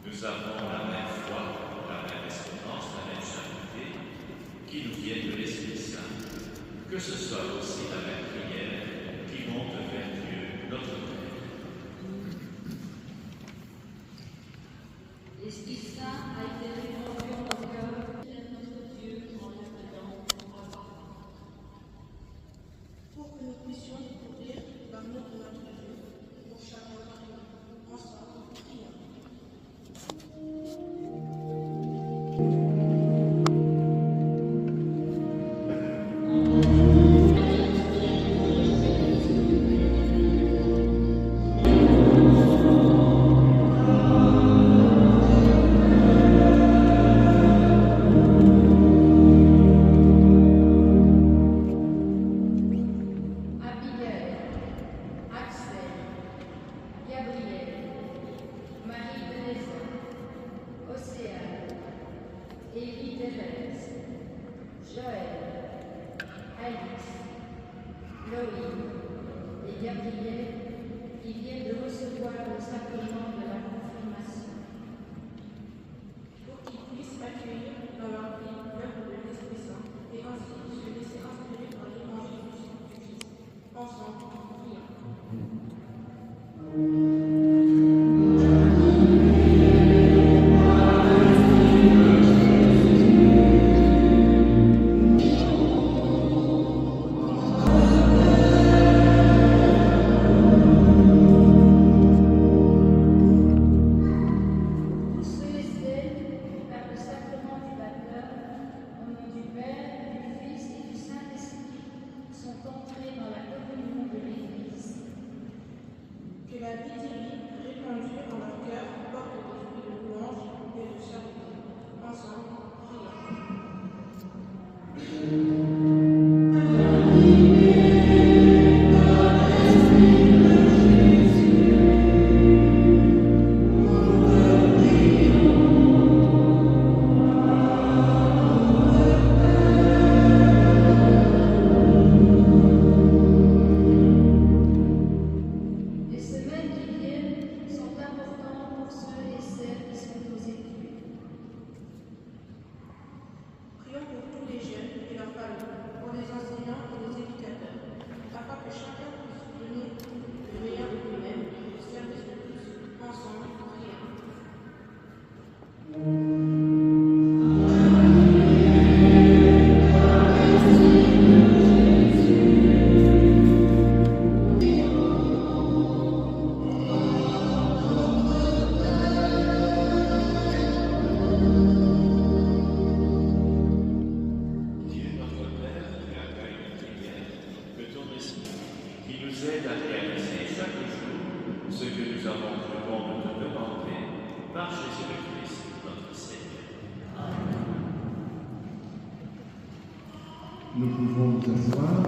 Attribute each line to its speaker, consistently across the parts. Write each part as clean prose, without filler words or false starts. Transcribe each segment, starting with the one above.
Speaker 1: Nous avons la même foi, la même espérance, la même charité, qui nous viennent de l'Esprit Saint, que ce soit aussi la même prière qui monte vers Dieu, notre Père.
Speaker 2: L'Esprit Saint a été répandu en nos cœurs, notre Dieu en l'appelant en pardon.
Speaker 3: Pour que nous puissions découvrir l'amour de notre Dieu, pour chacun ensemble, prions.
Speaker 2: Loïc et Gabriel qui viennent de recevoir le sacrement de la confirmation.
Speaker 4: Nous pouvons nous asseoir.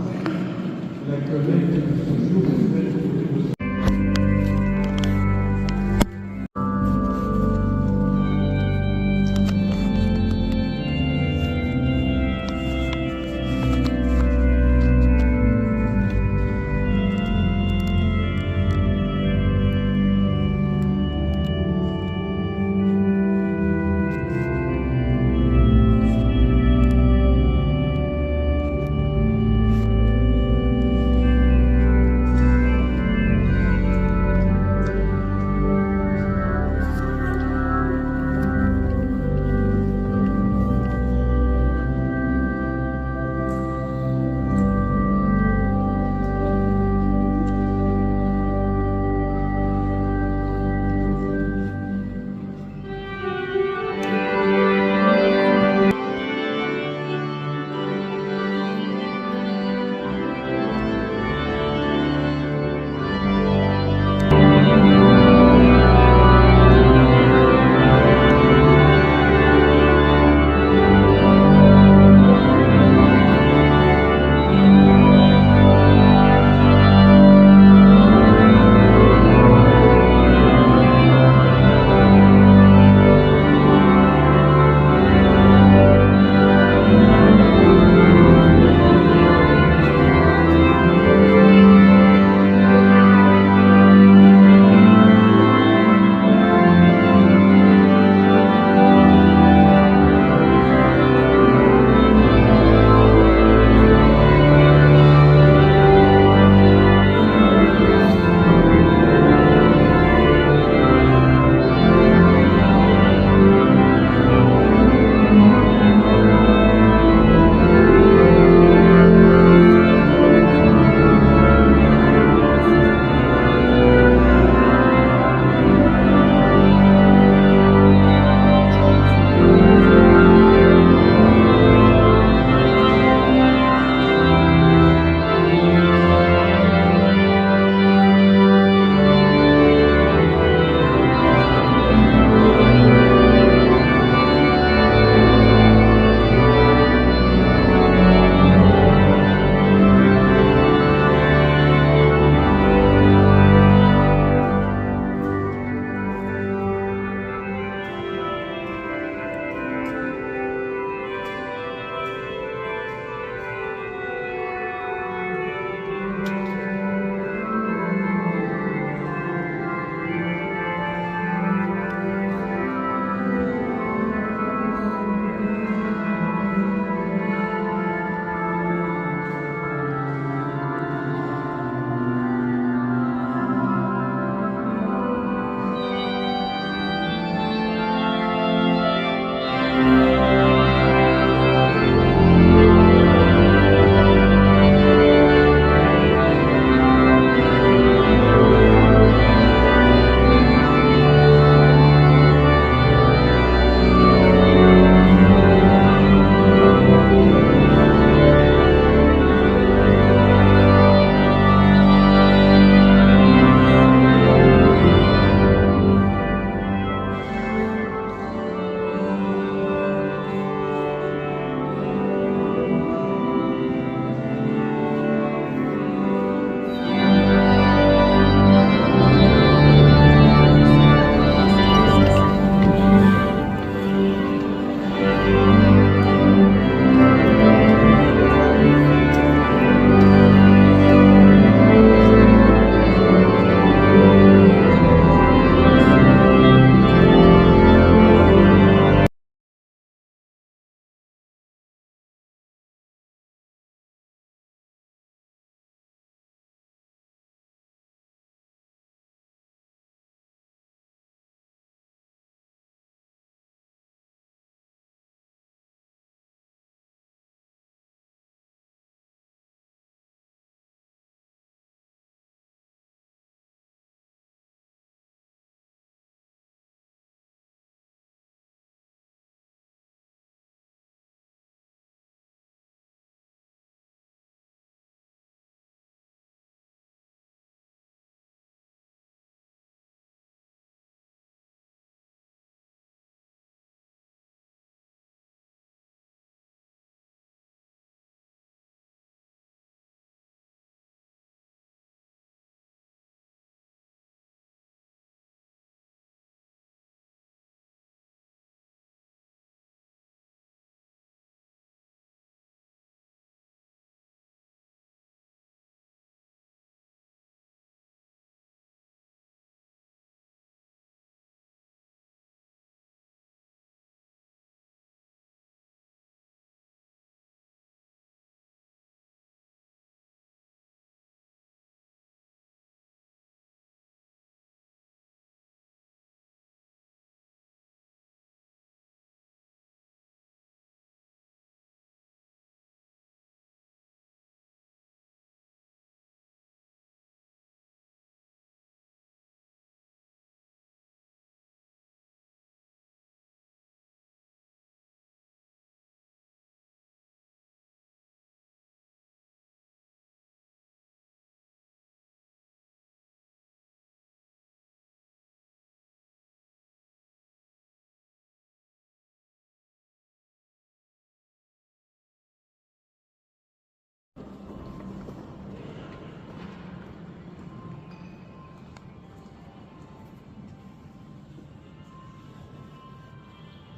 Speaker 4: La collecte de ce jour est faite pour les besoins.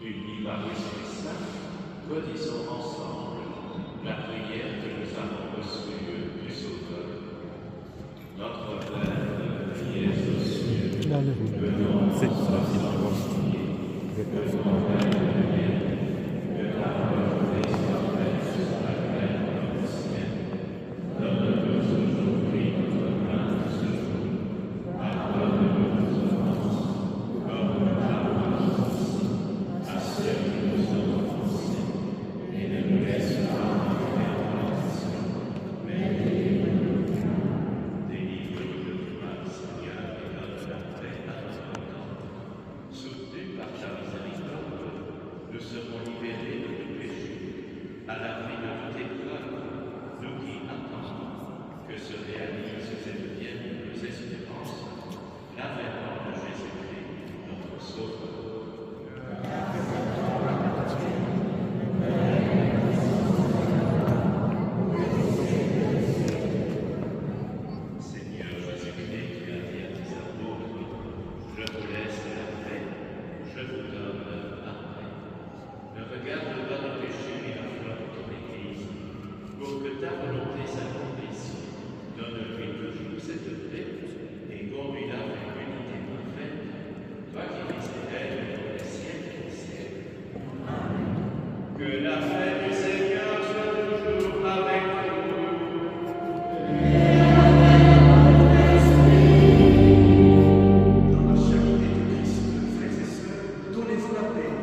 Speaker 1: Unis par l'Esprit Saint, redisons ensemble la prière que nous avons reçue du Sauveur. Notre Père qui es aux cieux, venons
Speaker 5: C'est
Speaker 1: que ta volonté soit faite sur la terre comme au ciel. Donne-nous aujourd'hui notre pain de ce jour. Pardonne-nous nos offenses, comme nous pardonnons aussi à ceux qui nous ont offensés. Et ne nous laisse pas entrer en tentation, mais délivre-nous du mal. Délivre-nous du mal, Seigneur, et donne la paix à notre temps. Soutenus par ta miséricorde, nous serons libérés de tout péché, à l'abri de toute épreuve, nous qui attendons que se réalise et devienne nos espérances, l'avènement de Jésus-Christ, notre Sauveur. Seigneur Jésus-Christ, tu as dit à tes apôtres, je vous laisse la paix, je vous donne la paix. Ne regarde pas nos péchés, mais la foi de ton Église, pour que ta volonté s'accomplisse. Donne-lui toujours cette paix et conduis-la vers l'unité parfaite, toi qui vis et règnes pour les siècles des siècles. Que la paix du Seigneur soit toujours avec vous.
Speaker 6: Dans la charité de Christ, frères et sœurs, donnez-vous la paix.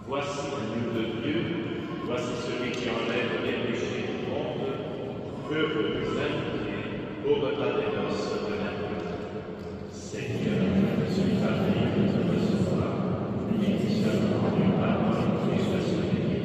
Speaker 1: Voici l'agneau de Dieu, voici celui qui enlève les péchés du monde. Heureux vous invitez au repas des noces de l'amour. Seigneur, je ne suis pas digne de te recevoir, mais dis seulement une parole et je serai guéri.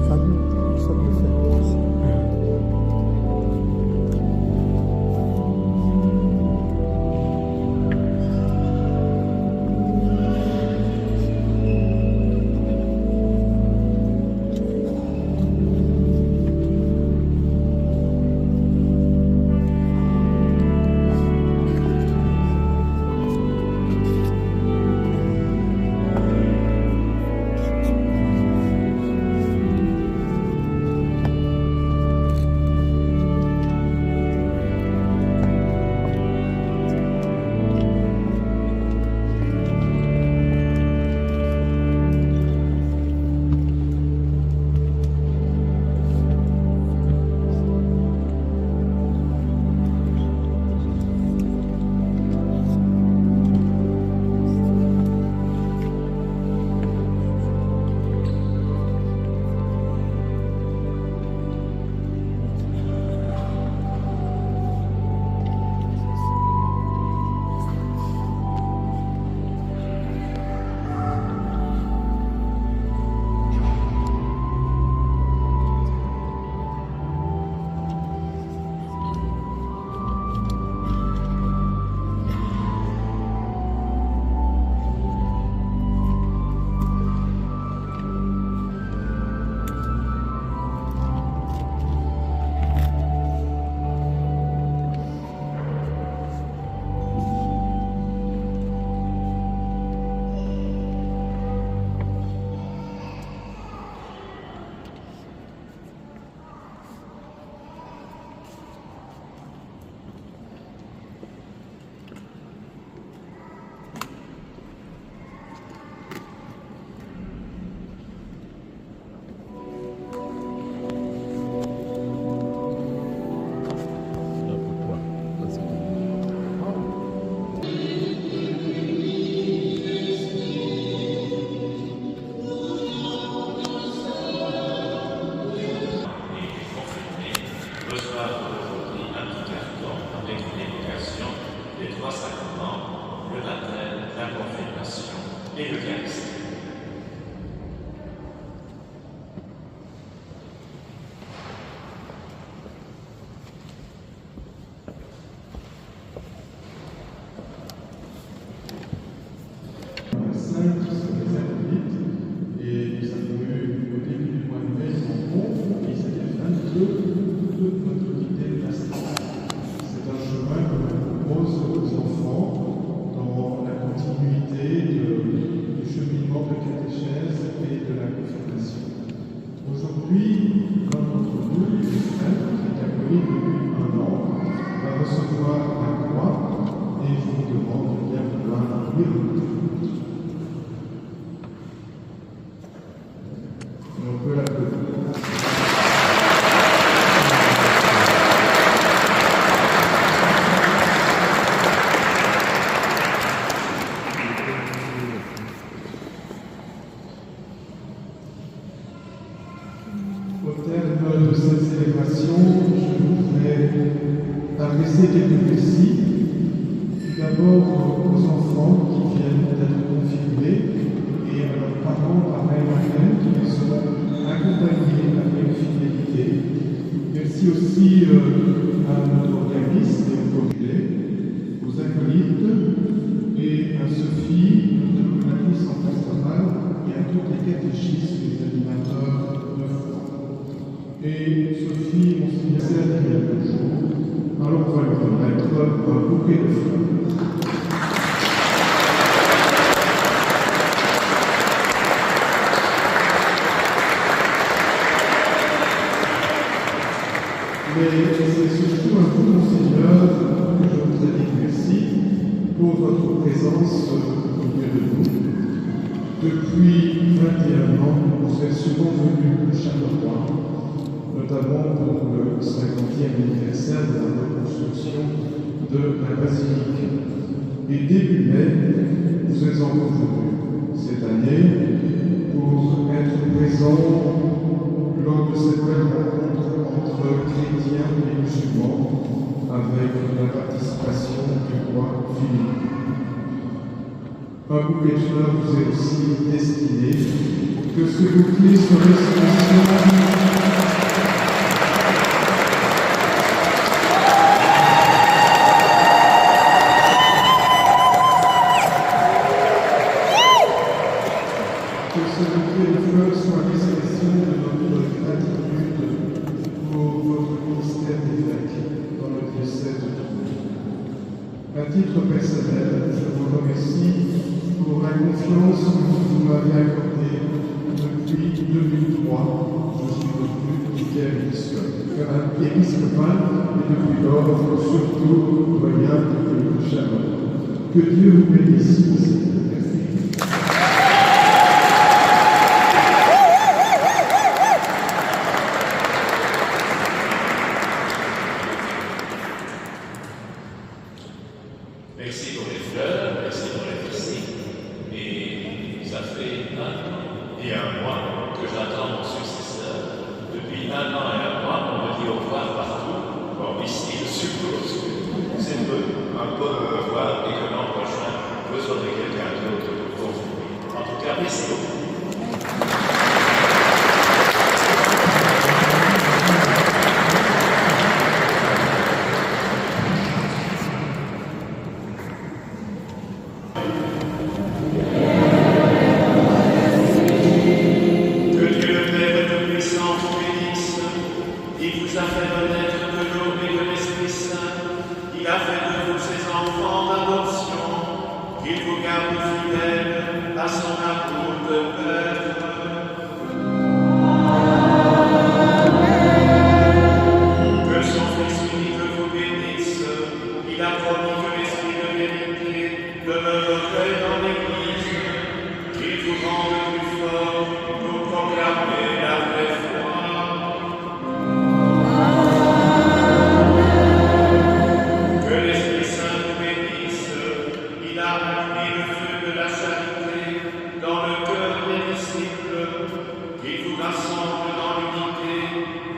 Speaker 5: Ça me fait aussi.
Speaker 1: reçoivent aujourd'hui un petit carton avec une évocation des trois sacrements, le baptême, la confirmation et l'Eucharistie.
Speaker 4: Sainte sur les acolytes, et nous avons eu au début du mois de mai en gros, et c'était le 22 toute notre unité plastique. C'est un chemin que l'on propose aux enfants dans la continuité du cheminement de catéchèse et de la confirmation. Aujourd'hui, l'un d'entre nous, le frère, qui est acolyte depuis 1 an, va recevoir la croix et je vous demande de bien vouloir lire le texte. On peut l'applaudir. Au terme de cette célébration, je voudrais adresser quelques récits. D'abord aux enfants qui viennent d'être confirmés et à leurs parents, pareil qui les sont accompagnés avec fidélité. Merci aussi à notre organisme et au comité, aux acolytes et à Sophie, notre coordinatrice en pastorale, et à toutes les catéchistes et les animateurs de foi. Et Sophie, mon Seigneur, il y a 2 jours, alors on va lui remettre un bouquet de fleurs. Mais c'est surtout un vous, Monseigneur, que je vous ai dit merci pour votre présence au milieu de nous. Depuis 21 ans, vous êtes souvent venu à Charleroi, notamment pour le 50e anniversaire de la reconstruction de la basilique. Et début mai, vous êtes encore venu cette année pour être présent lors de cette belle rencontre entre chrétiens et musulmans avec la participation du roi Philippe. Un bouquet de fleurs vous est aussi destiné Que ce bouclier soit restitution. Que ce bouquet de fleurs soit l'expression de notre gratitude pour votre ministère d'évêque dans le diocèse de Toulouse. À titre personnel, je vous remercie pour la confiance que vous m'avez accordée depuis 2003. Je suis devenu vicaire épiscopal et depuis lors, surtout, doyen de Chalon. Que Dieu vous bénisse.
Speaker 1: Merci pour les fleurs, merci pour les visites. Et ça fait 1 an et 1 mois que j'attends mon successeur. Depuis 1 an et 1 mois, on me dit au revoir partout. Bon, ici, je suppose que c'est un peu au revoir et que l'an prochain, vous aurez quelqu'un d'autre pour vous. En tout cas, merci beaucoup. Il vous a fait connaître de l'eau et de l'Esprit Saint. Il a fait de vous ses enfants d'adoption. Qu'il vous garde fidèles à son amour de Père. Que son Fils unique vous bénisse. Il a promis que l'Esprit de vérité demeurerait dans l'Église. Qu'il vous rende plus fort pour proclamer la vraie foi.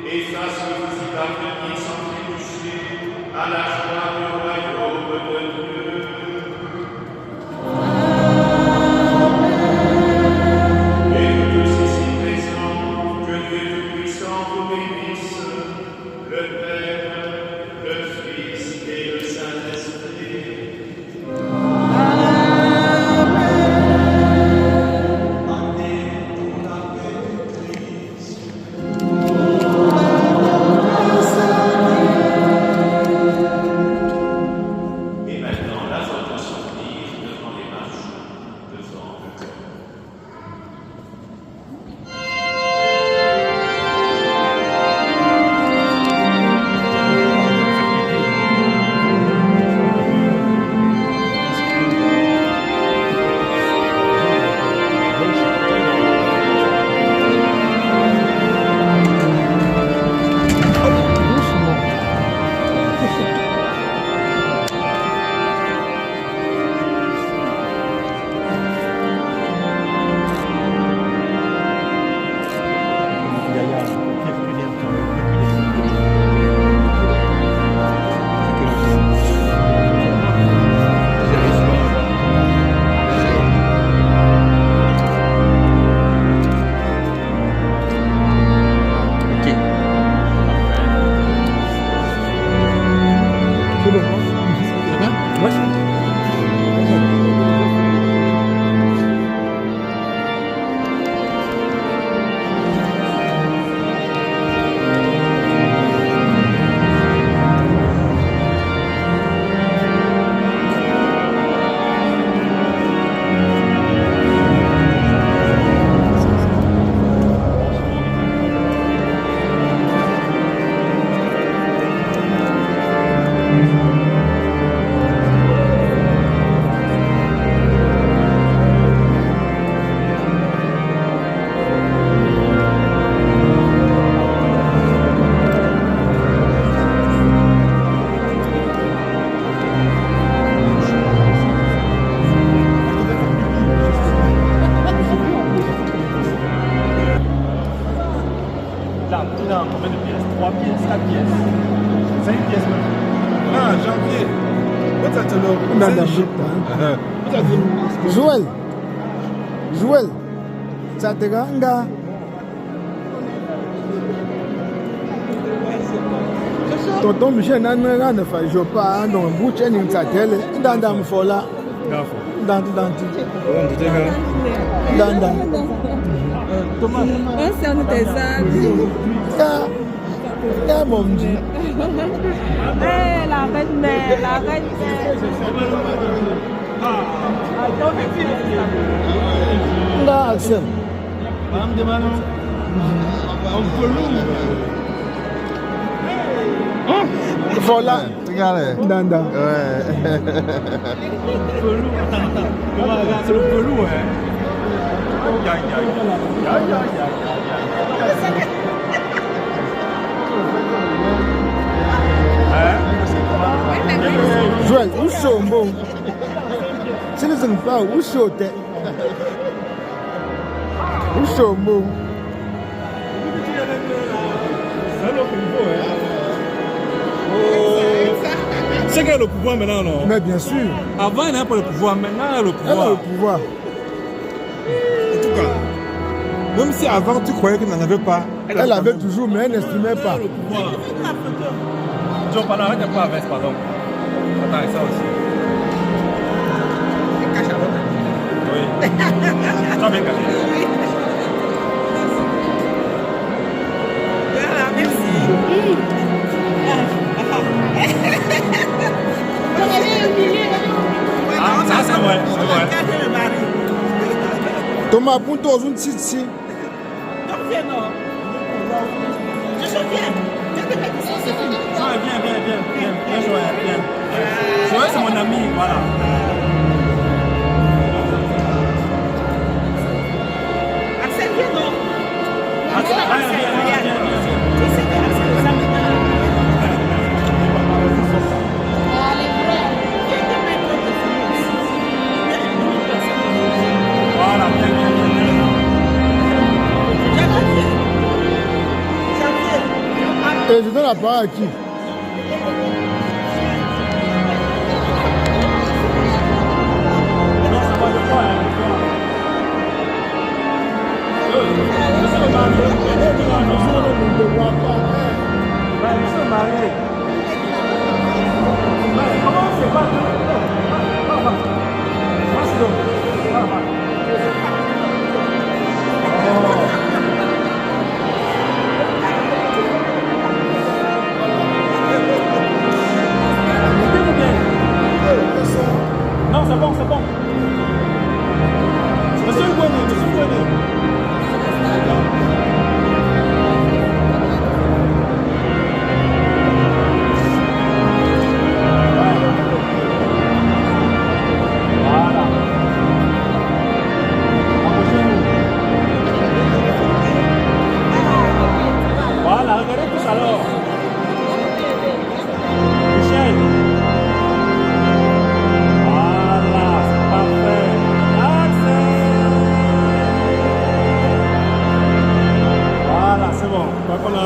Speaker 1: Et fasse que vous y parveniez sans trébucher à la joie du royaume de Dieu. Et que tous ici présents, que Dieu Tout-Puissant vous bénisse, le Père, le Fils et le Saint-Esprit.
Speaker 7: Combien de pièces? 3 pièces, 4 pièces, 5 pièces même.
Speaker 8: Ah, janvier. What's that
Speaker 5: Joël. Joël. Tsateranga. Tonton Michel n'a pas de faire je pas dans un bout de chaîne Tsatele. Dans le fola. Dans. Thomas.
Speaker 9: C'est un de tes amis.
Speaker 5: Mon Dieu.
Speaker 9: La reine-mère, la reine-mère.
Speaker 5: Là, Axel.
Speaker 7: Madame de Manon. On peut
Speaker 5: Voilà.
Speaker 8: Regardez.
Speaker 5: Danda.
Speaker 8: Ouais.
Speaker 7: pelou. Attends. Regarde, c'est le pelou, hein.
Speaker 5: Joël, où sont bon? C'est les enfants, où sont tes? Où sont bon?
Speaker 7: C'est qu'elle a le pouvoir maintenant, non?
Speaker 5: Mais bien sûr.
Speaker 7: Avant, elle n'avait pas le pouvoir, maintenant, elle a le pouvoir.
Speaker 5: Elle a le pouvoir.
Speaker 8: En tout cas, même si avant tu croyais qu'elle n'en avait pas,
Speaker 5: Elle avait toujours, mais elle n'estimait pas.
Speaker 7: Le pouvoir. Joe, pardon, arrête un peu avec, pardon. Attends, et ça aussi. Oui. Ça bien caché.
Speaker 3: Voilà, merci.
Speaker 7: Ah, ça c'est vrai, c'est vrai.
Speaker 5: Thomas, pour toi, une petite.
Speaker 3: Je suis bien.
Speaker 7: Viens, Joël, viens. Joël, c'est mon ami, voilà.
Speaker 3: Axel, viens donc.
Speaker 7: Viens. Voilà, viens.
Speaker 5: Et je donne la parole à qui?
Speaker 7: Non, ça va de quoi, hein? Nous sommes mariés. Comment c'est pas non, c'est bon. Monsieur le Gouané. Voilà. Approchez-nous. Voilà, regardez tous alors. Michel. Voilà, c'est parfait. Axel. Voilà, c'est bon. Donc on a...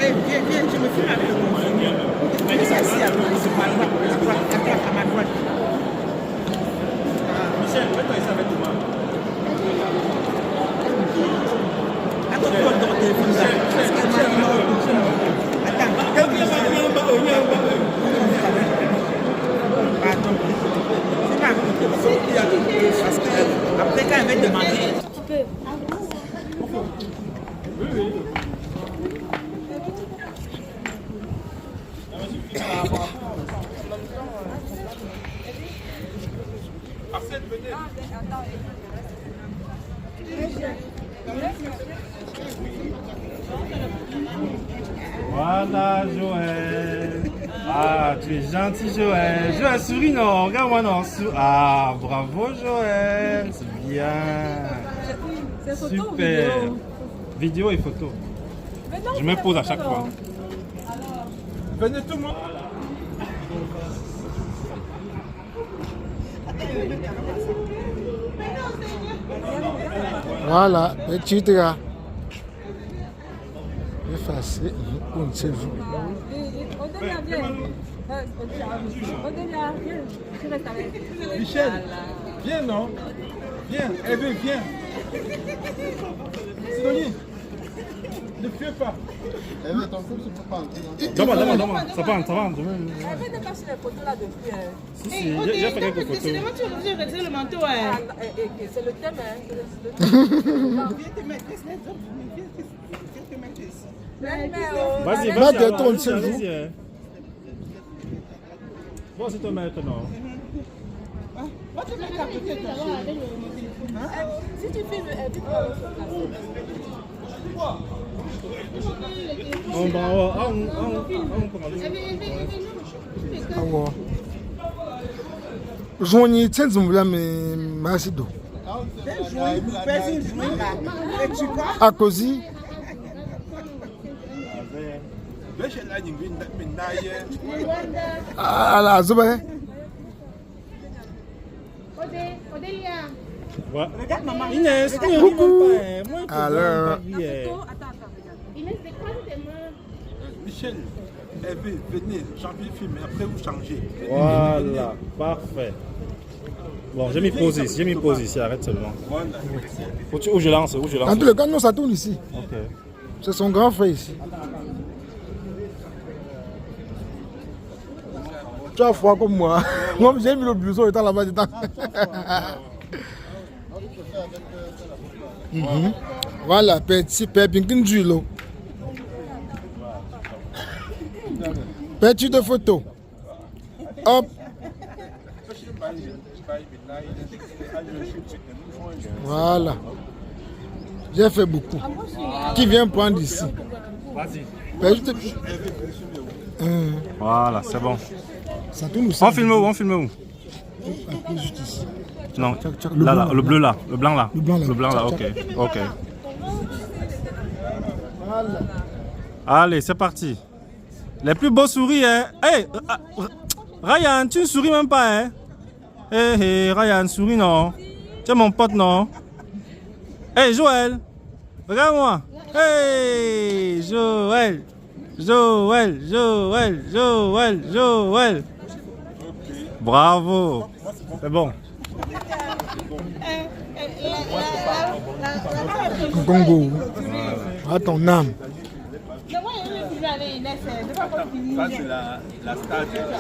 Speaker 3: Viens, je me filme avec moi. Mais c'est assis à droite, c'est pas là, à ma droite.
Speaker 7: Michel, mets-toi ici avec moi.
Speaker 3: Attends, tu vas dans le téléphone là. Parce qu'elle m'a dit, attends. Pardon. C'est pas grave. Parce que après, quand elle va demander.
Speaker 7: Voilà, Joël. Ah, tu es gentil, Joël. Joël, souris, non. Regarde-moi, non. Ah, bravo, Joël. C'est bien.
Speaker 9: C'est photo ou
Speaker 7: Super.
Speaker 9: vidéo?
Speaker 7: Vidéo et photo. Je m'impose à chaque fois.
Speaker 8: Venez tout le monde.
Speaker 5: Voilà, petite gars. Effacé. On se joue.
Speaker 9: Odelia, viens. Odelia, viens. Tu restes avec.
Speaker 8: Michel, viens non? Viens, Eve, viens. Sidonie, ne fuis pas.
Speaker 7: Demande. Ça va.
Speaker 9: Elle veut dépasser les photos là depuis.
Speaker 7: Si, j'ai fait quelques photos.
Speaker 3: Tu veux retirer le manteau.
Speaker 9: C'est le thème, hein.
Speaker 3: Viens te mettre ici.
Speaker 7: Vas-y,
Speaker 5: Va te tourner, c'est vous.
Speaker 7: vas-y. Bon, c'est ton maître, non?
Speaker 3: Va te mettre à côté de toi.
Speaker 9: Si tu filmes, elle dit pas
Speaker 5: Awa. Joignez, tiens, vous voulez me masser d'eau. À cause. À la zoba.
Speaker 7: Ouais. Inès,
Speaker 5: alors.
Speaker 3: Inès, c'est quoi tes mains?
Speaker 8: Michel, Eve, venez, janvier filmer, après vous changez.
Speaker 7: Voilà, parfait. Bon, j'ai mis pause ici, arrête seulement. Où je lance,
Speaker 5: En tous les cas, non, ça tourne ici.
Speaker 7: Ok.
Speaker 5: C'est son grand frère ici. Tu as froid comme moi. Moi, j'ai mis le blouson étant là-bas. Voilà, petit pépin du lot. Petite photo. Hop. Voilà. J'ai fait beaucoup. Qui vient prendre ici?
Speaker 7: Vas-y. Voilà, c'est bon.
Speaker 5: Ça tourne aussi.
Speaker 7: On filme où?
Speaker 5: Juste ici.
Speaker 7: Non,
Speaker 5: Le
Speaker 7: là,
Speaker 5: blanc,
Speaker 7: le bleu là, le blanc là.
Speaker 5: Le blanc là.
Speaker 7: Le blanc là, ok. Ok.
Speaker 5: Voilà.
Speaker 7: Allez, c'est parti. Les plus beaux sourires, hein. Hey, Ryan, tu ne souris même pas, hein. Hey, Ryan, souris non. Tu es mon pote, non. Hey, Joël, regarde-moi. Hey, Joël. Bravo. C'est bon.
Speaker 5: Congo. À ton âme.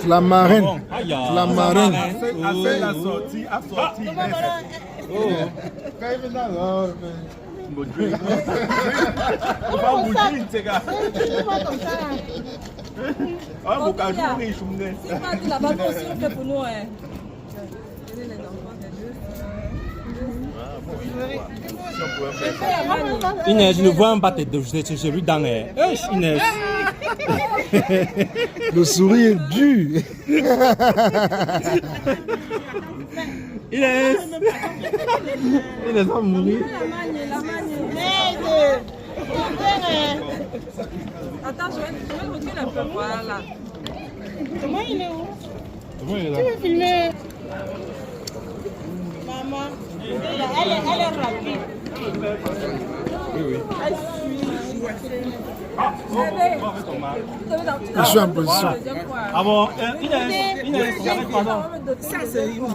Speaker 5: C'est la marraine. La marraine.
Speaker 8: Après la sortie, a sorti.
Speaker 7: Inès, je ne vois même pas tes deux cheveux dans les... Inès.
Speaker 5: Le sourire est dur.
Speaker 7: Inès. Inès va mourir.
Speaker 9: Attends, je vais reculer un peu. Voilà.
Speaker 3: Comment il est où?
Speaker 7: Comment il est là?
Speaker 3: Tu veux filmer? Maman, elle est rapide.
Speaker 7: Oui.
Speaker 5: Je suis en position.
Speaker 7: Ah bon, Inès, pardon.
Speaker 3: Ça, c'est une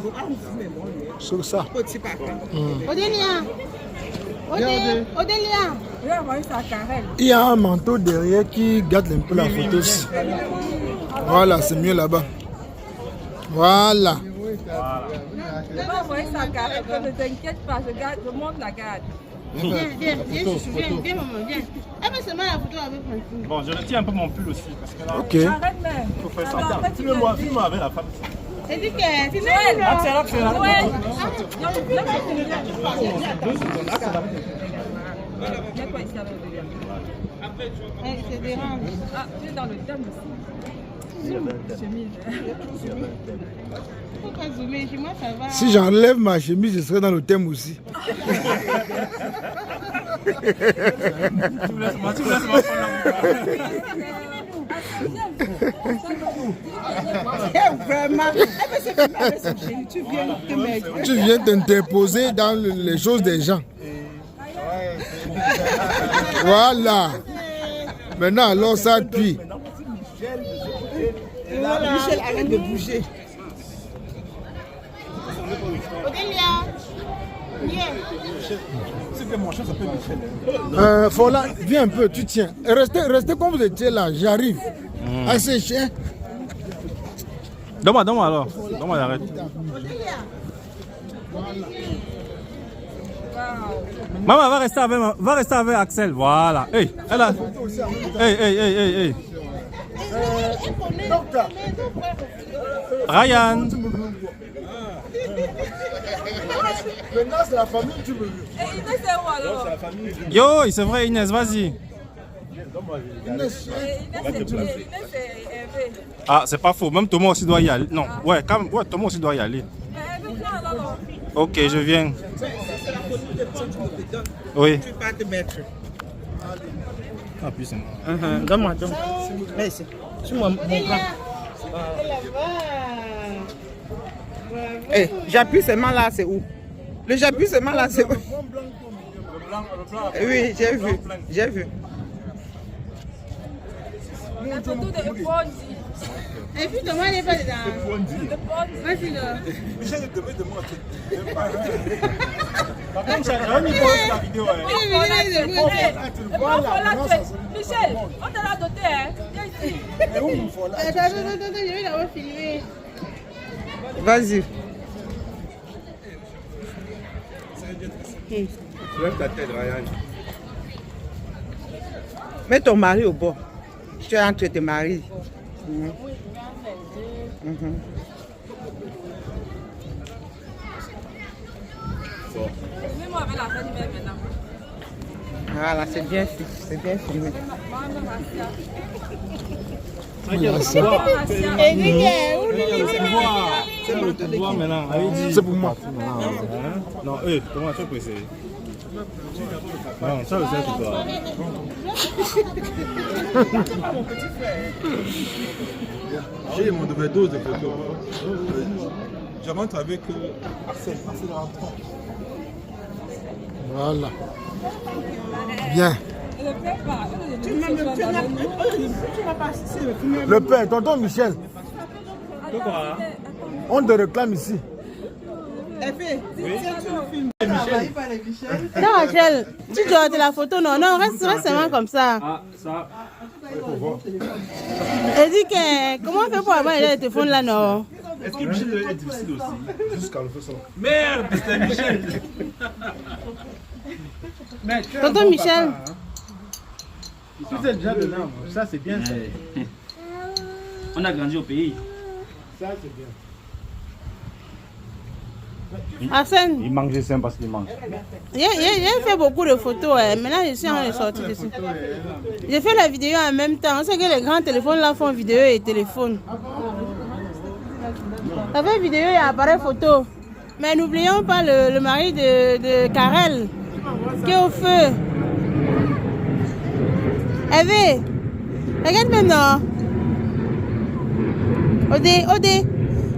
Speaker 5: Sur ça.
Speaker 3: Odélia. Odélia.
Speaker 9: Je vais envoyer ça à Karel.
Speaker 5: Il y a un manteau derrière qui garde un peu la photo aussi. Voilà, c'est mieux là-bas. Voilà.
Speaker 9: Je vais envoyer ça à Karel. Ne t'inquiète pas, je monte la garde.
Speaker 3: Viens, maman, viens. Elle veut seulement la photo avec Francine.
Speaker 7: Bon, je retire un peu mon pull aussi. Parce que là,
Speaker 5: Ok.
Speaker 9: Arrête, mais.
Speaker 7: il faut faire ça. Filme-moi avec la femme.
Speaker 3: C'est dit que c'est dérange.
Speaker 9: Ah, tu es dans le thème aussi.
Speaker 3: Pourquoi zoomer? Chez moi, ça va.
Speaker 5: Si j'enlève ma chemise, je serai dans le thème aussi.
Speaker 7: Tu me laisses moi prendre
Speaker 3: Vraiment.
Speaker 5: Tu viens t'interposer dans les choses des gens. Voilà. Maintenant, alors ça appuie.
Speaker 3: Michel, arrête de bouger.
Speaker 5: Fola, viens un peu, tu tiens. Restez comme vous étiez là, j'arrive. Assez cher.
Speaker 7: Donne-moi alors. Donne-moi, arrête. Maman, va rester avec Axel. Voilà. Hey, elle a. Hey. Ryan.
Speaker 5: Maintenant, c'est la famille, tu veux.
Speaker 9: Et Inès, c'est où alors?
Speaker 7: Yo, c'est vrai, Inès, vas-y.
Speaker 9: Inès, c'est Hervé.
Speaker 7: Ah, c'est pas faux. Même Thomas aussi doit y aller. Non, ouais, Thomas aussi doit y aller.
Speaker 9: Hervé, viens alors.
Speaker 7: Ok, je viens. Oui.
Speaker 3: Tu peux pas te mettre.
Speaker 7: Ah, puis c'est moi.
Speaker 3: Donne-moi. Là, ici. Sur mon bras. Eh, j'appuie seulement là, c'est où? Le j'appuie seulement là, c'est où? Oui, j'ai vu.
Speaker 9: La photo de Bondi.
Speaker 2: Et puis Thomas n'est pas dedans. Vas-y là.
Speaker 8: Michel, demande.
Speaker 7: Par contre, j'avais mis la vidéo.
Speaker 9: Michel, on t'a la doté, hein? Viens ici.
Speaker 2: Attends, je vais d'abord filmer.
Speaker 3: Vas-y.
Speaker 8: Lève ta tête, Ryan.
Speaker 3: Mets ton mari au bord. Tu es entre tes maris.
Speaker 9: Mets-moi avec la scène maintenant.
Speaker 3: Voilà, c'est bien filmé.
Speaker 5: C'est pour moi.
Speaker 7: Non, Thomas, tu peux essayer. Non, ça, c'est pour toi.
Speaker 8: J'ai mon overdose de photos. Je rentre avec Axel rentrant.
Speaker 5: Voilà. Bien. Le père, tonton Michel.
Speaker 7: Pourquoi?
Speaker 5: On te réclame ici.
Speaker 2: Non, Rachel, tu dois de la photo, non, reste seulement comme ça.
Speaker 7: Ah, ça.
Speaker 2: Elle dit que, comment on fait pour avoir le téléphone là, non?
Speaker 8: Est-ce que Michel est difficile aussi? Jusqu'à le faire ça. Merde, c'était Michel.
Speaker 2: Tonton Michel.
Speaker 8: Tu es déjà dedans, ça c'est bien ça.
Speaker 10: On a grandi au pays.
Speaker 8: Ça c'est bien.
Speaker 2: Arsène,
Speaker 7: Il manque juste parce qu'il manque.
Speaker 2: j'ai fait beaucoup de photos, maintenant je suis en train de sortir dessus. J'ai fait la vidéo en même temps. On sait que les grands téléphones là font vidéo et téléphone. Ça fait vidéo et appareil photo. Mais n'oublions pas le mari de Karel qui est au feu. Hervé, regarde maintenant.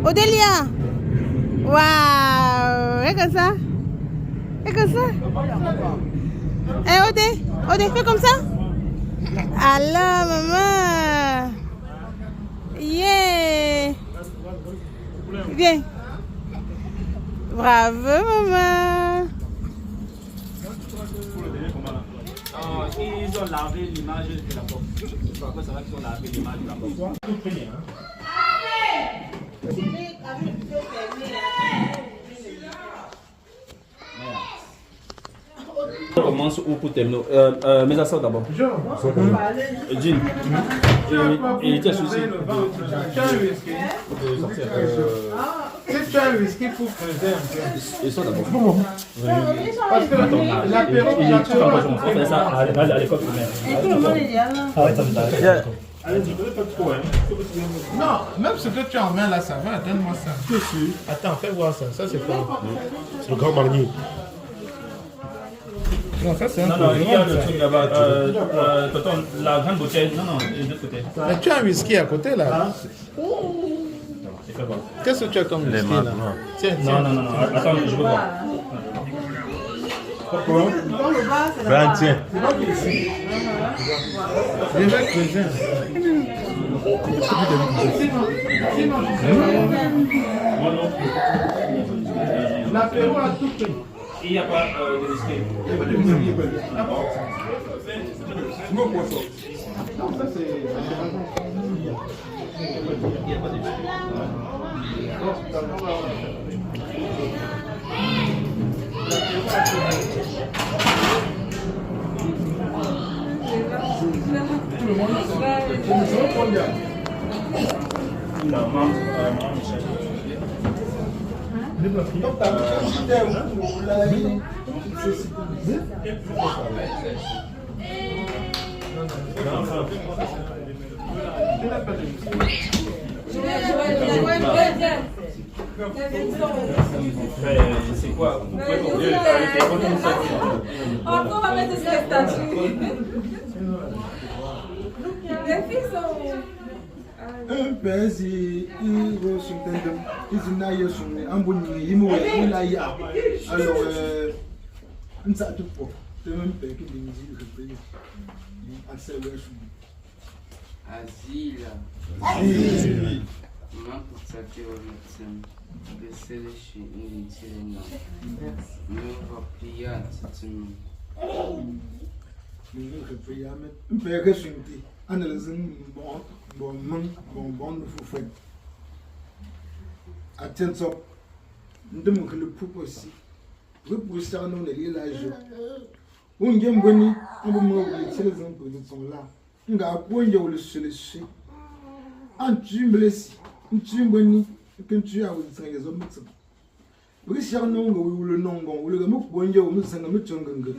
Speaker 2: Odélia. Waouh, regarde comme ça. Regarde comme ça. Eh, Odé, fais comme ça. Alors, maman. Yeah. Viens. Bravo, maman.
Speaker 10: Ils ont lavé l'image de la boxe. Pourquoi ça va qu'ils ont lavé l'image de la boxe? On commence où pour terminer? Mes assaut d'abord. Jean. Et tu as souci de sortir.
Speaker 8: C'est un risque pour creuser un peu.
Speaker 10: Et ça d'abord.
Speaker 8: Parce que l'apéro,
Speaker 10: on fait ça à l'école primaire. Ah ouais, ça me donne.
Speaker 8: non, même ce que tu en mets là, ça va, donne-moi ça. Je suis sûr. Attends, fais voir ça. Ça, c'est quoi?
Speaker 11: C'est le grand marnier.
Speaker 8: Non, ça c'est un
Speaker 10: Non,
Speaker 8: peu
Speaker 10: non, il y a
Speaker 8: grand,
Speaker 10: le
Speaker 8: ça.
Speaker 10: truc là-bas. Tonton, la grande bouteille. Non, non, il est de côté.
Speaker 8: Mais tu as un whisky à côté là.
Speaker 10: C'est fait bon.
Speaker 8: Qu'est-ce que tu as comme whisky là? Tiens,
Speaker 10: Non, non, non, non. Attends, je veux voir.
Speaker 8: Ben tiens. Déjà creusé.
Speaker 3: L'apéro a tout pris.
Speaker 10: Il n'y a pas de whisky.
Speaker 3: Non, ça c'est.
Speaker 10: Non, maman, Michel.
Speaker 3: Donc, t'as mis
Speaker 10: C'est quoi? Vous pouvez tomber.
Speaker 9: On va mettre sur les statues. Les filles sont...
Speaker 5: Un pèse, il ressuscite, il n'a eu son amboni, il m'a eu la ya. Alors, on s'est tout pour. C'est même pas que des musiques que je paye. Assez le chou.
Speaker 11: Asile.
Speaker 5: Asile.
Speaker 11: Maman pour ça que on a baissé les chiens, il tire là. Mais on va plier à tout le monde.
Speaker 5: Nous ne payons pas. Un père que je suis, analysons bon, nous faut faire. Attention, nous devons que le poupe aussi. Vous pouvez faire non les villages. On vient venir, on va me laisser les emplois de son là. On va apprendre le solution. En tu me laisses, tu me venir, que tu as aussi les hommes. Vous cherchez non, vous le nom, vous le mot pour un jour, nous sommes le changing.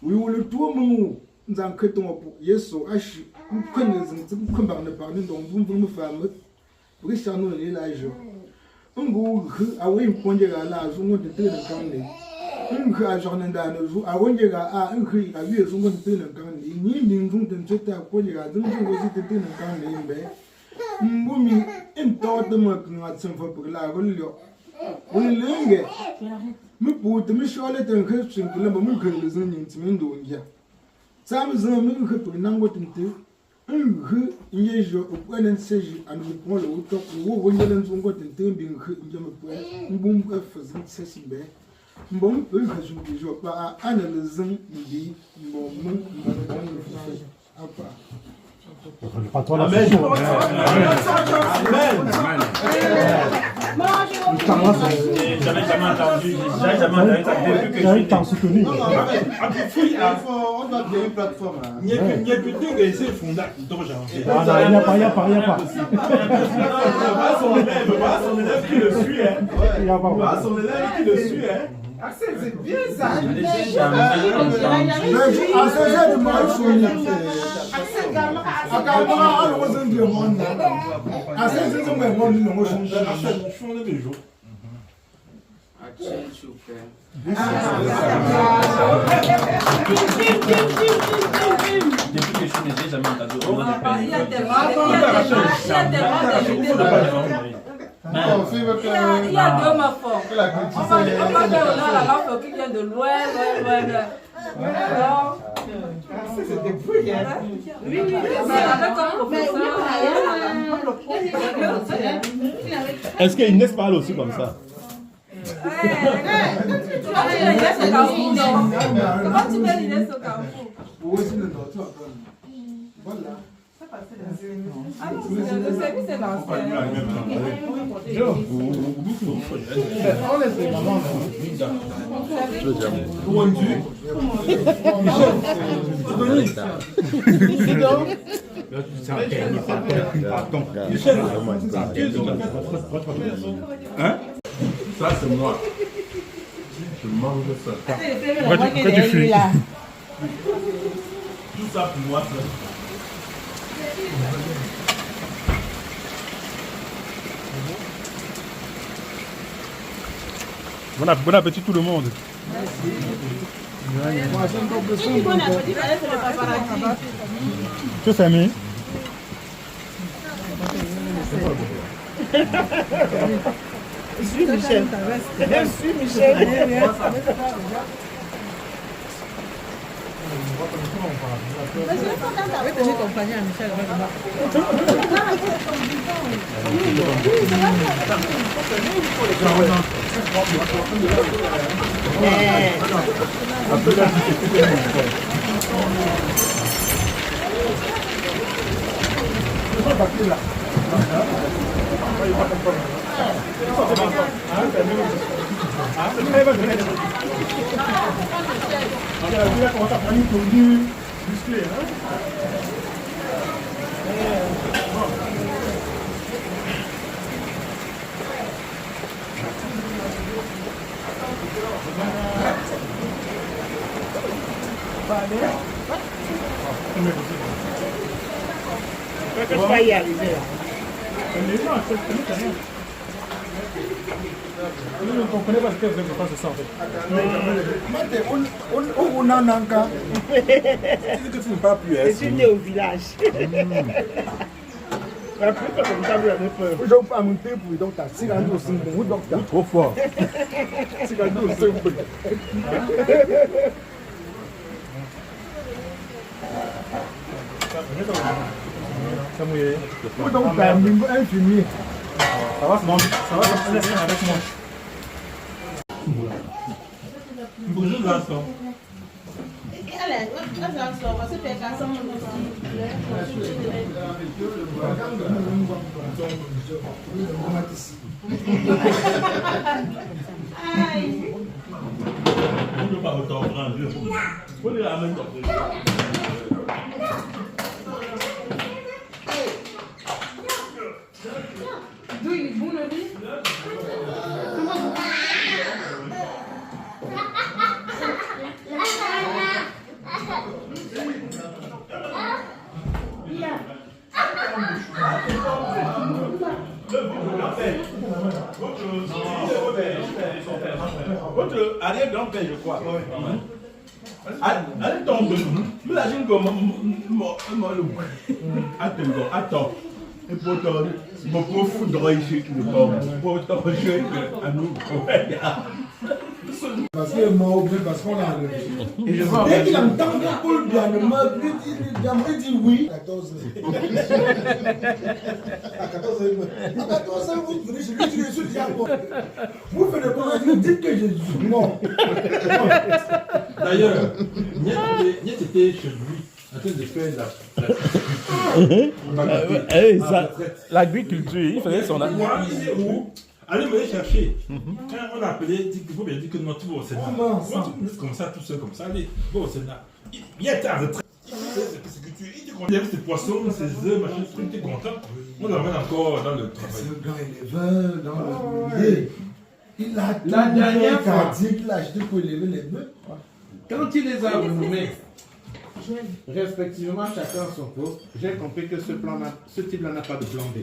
Speaker 5: We will do a move. Zan Keton, yes, so Ash, who couldn't come back the pardon, don't boom family. We shall know Elijah. Ungo, away in Ponja, allows who want to tell the county. Unga John and Dana, who I want you are angry, I will soon want to tell the county. Needing room and Twitter, Ponja, don't you was it to tell the county in bed? Mummy, and thought the marking at some for Pula, will linger. Me put the Charlotte and Christian Columba Mukan is in Mendo. Some is a milk to Nangot and two. Yes, your opponent says, and we call it talk to Williams who got and two being boom efforts and session bear. Boom, has to be your analysm, indeed, more monk,
Speaker 4: Pas toi la session.
Speaker 10: J'avais jamais entendu.
Speaker 4: J'avais tant soutenu.
Speaker 3: On doit créer une plateforme. Il n'y a plus de gars ici, fondat.
Speaker 4: Il n'y a pas.
Speaker 3: Son élève qui le suit. Son élève qui le suit. Axel, c'est bien ça.
Speaker 10: Depuis que je suis né, j'ai jamais entendu.
Speaker 9: Il y a il y a deux morphons. On va faire honneur à l'enfant qui vient de loin. Alors,
Speaker 3: c'était fou,
Speaker 9: oui, avec un professeur.
Speaker 8: Est-ce qu'Inès parle aussi comme ça?
Speaker 9: Comment tu mets l'Inès au Carrefour, non? Comment tu mets l'Inès au Carrefour?
Speaker 5: Voilà.
Speaker 9: Ah non, le service est lancé.
Speaker 3: On laisse maman.
Speaker 8: Ça c'est moi. Je mange ça.
Speaker 4: Pourquoi tu fuis?
Speaker 8: Tout ça pour moi.
Speaker 4: Bon appétit tout le monde.
Speaker 9: Merci.
Speaker 7: Tu fais mieux?
Speaker 2: Je suis Michel. Je suis Michel. Je vais tenir compagnie à Michel. Je vais y arriver là.
Speaker 7: Nous ne comprenons pas ce que vous avez fait ce soir.
Speaker 2: Je suis né au village.
Speaker 7: Trop fort. Ça mouillé. Ça va, ça va, laisse avec moi. Bonjour, l'instant. On ne peut pas autant prendre. Il faut les ramener dans le
Speaker 9: D'où il est bon le riz?
Speaker 3: Votre arrière-grand-père, je crois. Allez tomber. Nous l'agissons comme attends. Et pour ton beaucoup foudre ici, pour ton jeu à nous.
Speaker 5: Parce qu'il est mort, parce qu'on a et je vois. Dès qu'il entend Paul Bianement, il dit oui. 14 ans. À 14 ans, vous venez chez lui, je suis déjà mort. Vous faites quoi? Vous dites que je suis mort.
Speaker 3: D'ailleurs, Niet était chez lui en train de faire
Speaker 7: l'agriculture, il faisait son
Speaker 3: allez me chercher. Quand on a appelé, il faut bien dire que non, tu vas au Sénat. Tu me laisses comme ça, tout seul comme ça. Allez, va au Sénat. Il était en retraite. Il était content. Il y avait ses poissons, ses œufs, machin, tout, il était content. On l'emmène encore dans le travail.
Speaker 5: C'est un grand éleveur dans le milieu. Il a la dernière fois qu'il a acheté pour élever les bœufs.
Speaker 8: Quand il les a renommés, respectivement chacun son poste, j'ai compris que ce type-là n'a pas de plan B.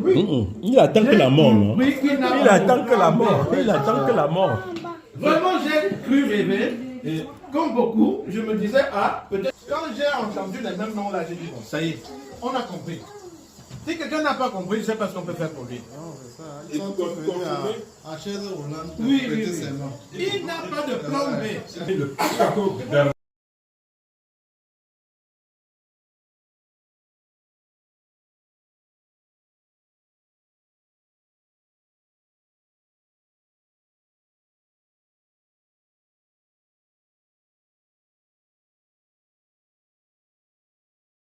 Speaker 7: Oui. Il attend que la mort, non?
Speaker 8: Il
Speaker 7: attend que la mort. Il attend que la mort.
Speaker 8: Vraiment, j'ai cru rêver. Et comme beaucoup, je me disais, peut-être. Quand j'ai entendu les mêmes noms là, j'ai dit, bon, ça y est, on a compris. Si quelqu'un n'a pas compris, je sais pas ce qu'on peut faire pour lui.
Speaker 5: Ils sont venus à Chaise Roland.
Speaker 8: Oui. Il n'a pas de plan B.